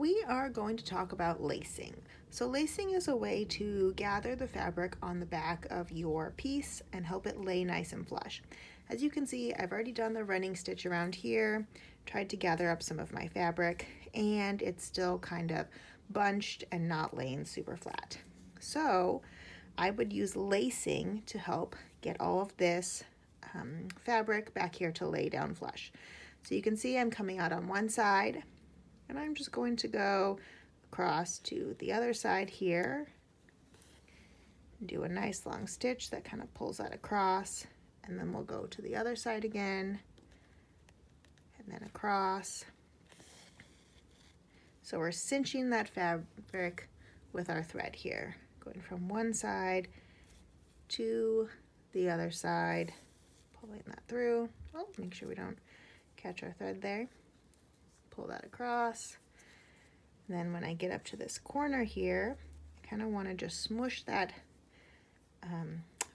We are going to talk about lacing. So lacing is a way to gather the fabric on the back of your piece and help it lay nice and flush. As you can see, I've already done the running stitch around here, tried to gather up some of my fabric, and it's still kind of bunched and not laying super flat. So I would use lacing to help get all of this fabric back here to lay down flush. So you can see I'm coming out on one side, and I'm just going to go across to the other side here, do a nice long stitch that kind of pulls that across, and then we'll go to the other side again, and then across. So we're cinching that fabric with our thread here, going from one side to the other side, pulling that through. Oh, make sure we don't catch our thread there. Pull that across. And then when I get up to this corner here, I kind of want to just smush that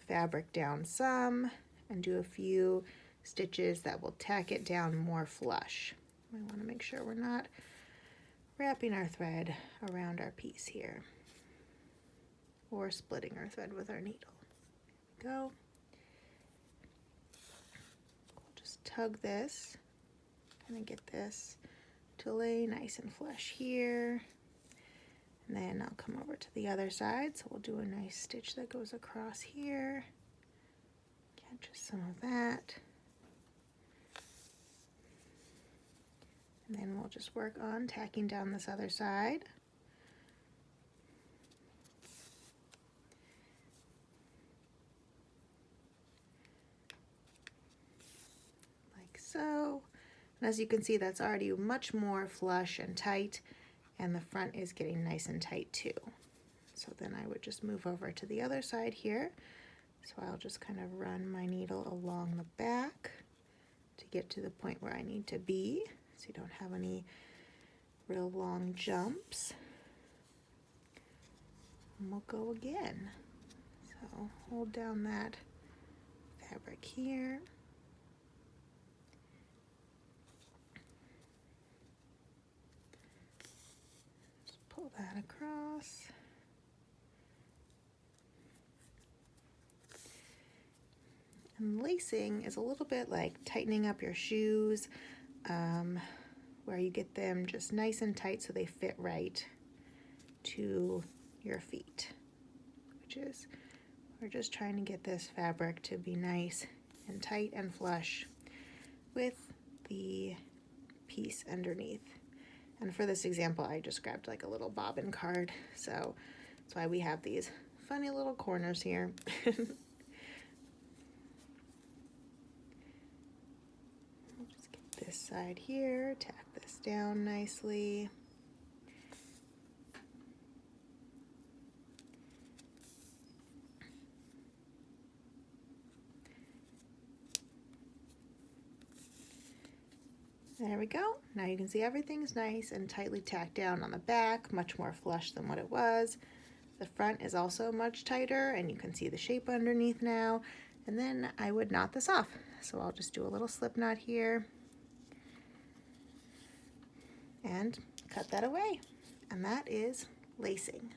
fabric down some and do a few stitches that will tack it down more flush. We want to make sure we're not wrapping our thread around our piece here or splitting our thread with our needle. There we go. We'll just tug this, kind of get this to lay nice and flush here, and then I'll come over to the other side, so we'll do a nice stitch that goes across here, catches some of that, and then we'll just work on tacking down this other side. Like so. And as you can see, that's already much more flush and tight, and the front is getting nice and tight too. So then I would just move over to the other side here. So I'll just kind of run my needle along the back to get to the point where I need to be, so you don't have any real long jumps. And we'll go again. So hold down that fabric here. Pull that across. And lacing is a little bit like tightening up your shoes, where you get them just nice and tight so they fit right to your feet, which is, we're just trying to get this fabric to be nice and tight and flush with the piece underneath. And for this example, I just grabbed like a little bobbin card, so that's why we have these funny little corners here. We'll just get this side here, tack this down nicely. There we go. Now you can see everything's nice and tightly tacked down on the back, much more flush than what it was. The front is also much tighter, and you can see the shape underneath now. And then I would knot this off. So I'll just do a little slip knot here and cut that away. And that is lacing.